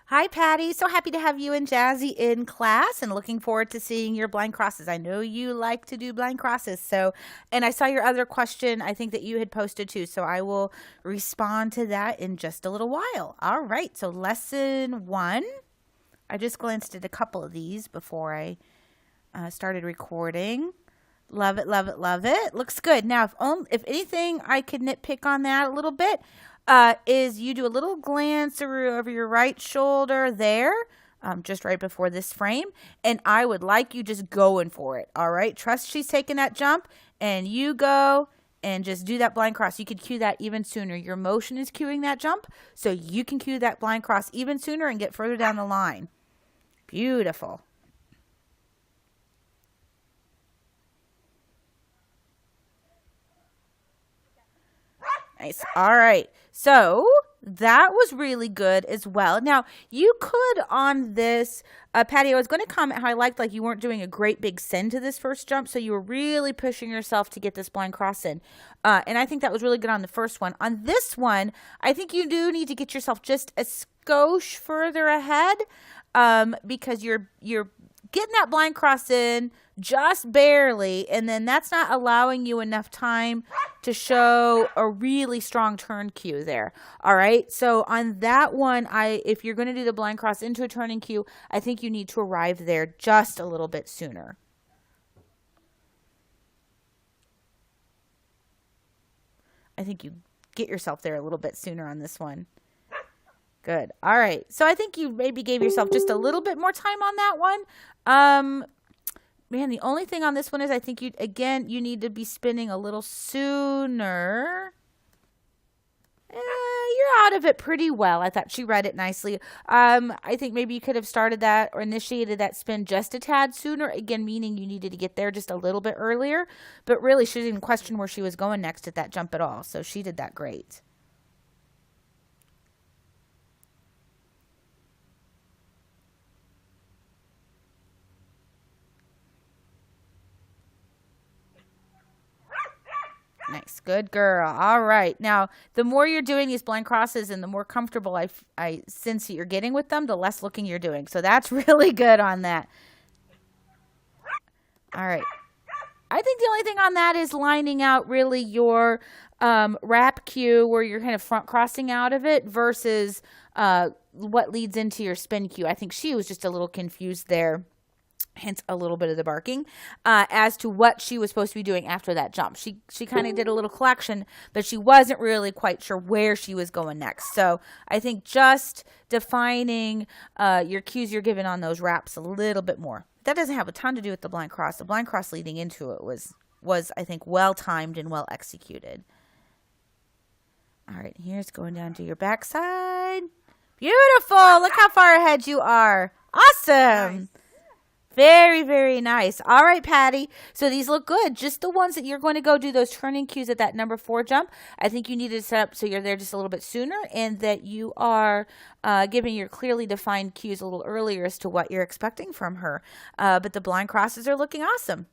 Hi, Patty. So happy to have you and Jazzy in class and looking forward to seeing your blind crosses. I know you like to do blind crosses. And I saw your other question, I think that you had posted too. So I will respond to that in just a little while. All right. So lesson one. I just glanced at a couple of these before I started recording. Love it, love it, love it. Looks good. Now, if anything, I could nitpick on that a little bit. Is you do a little glance over your right shoulder there, just right before this frame, and I would like you just going for it. All right, trust she's taking that jump, and you go and just do that blind cross. You could cue that even sooner. Your motion is cueing that jump, so you can cue that blind cross even sooner and get further down the line. Beautiful. Nice. All right. So that was really good as well. Now, you could on this, Patty, I was going to comment how I liked like you weren't doing a great big send to this first jump. So you were really pushing yourself to get this blind cross in. And I think that was really good on the first one. On this one, I think you do need to get yourself just a skosh further ahead because you're getting that blind cross in just barely, and then that's not allowing you enough time to show a really strong turn cue there. All right, so on that one, if you're going to do the blind cross into a turning cue, I think you need to arrive there just a little bit sooner. I think you get yourself there a little bit sooner on this one. Good. All right. So I think you maybe gave yourself just a little bit more time on that one. Man, the only thing on this one is I think you need to be spinning a little sooner. You're out of it pretty well. I thought she read it nicely. I think maybe you could have started that or initiated that spin just a tad sooner. Again, meaning you needed to get there just a little bit earlier. But really, she didn't question where she was going next at that jump at all. So she did that great. Nice. Good girl. All right. Now, the more you're doing these blind crosses and the more comfortable I sense that you're getting with them, the less looking you're doing. So that's really good on that. All right. I think the only thing on that is lining out really your wrap cue where you're kind of front crossing out of it versus what leads into your spin cue. I think she was just a little confused there. Hence a little bit of the barking as to what she was supposed to be doing after that jump. She kind of did a little collection, but she wasn't really quite sure where she was going next. So I think just defining your cues you're given on those wraps a little bit more. That doesn't have a ton to do with the blind cross. The blind cross leading into it was I think well timed and well executed. All right, here's going down to your backside. Beautiful. Look how far ahead you are. Awesome. Nice. Very, very nice. All right, Patty. So these look good. Just the ones that you're going to go do those turning cues at that number 4 jump. I think you need to set up so you're there just a little bit sooner and that you are giving your clearly defined cues a little earlier as to what you're expecting from her. But the blind crosses are looking awesome.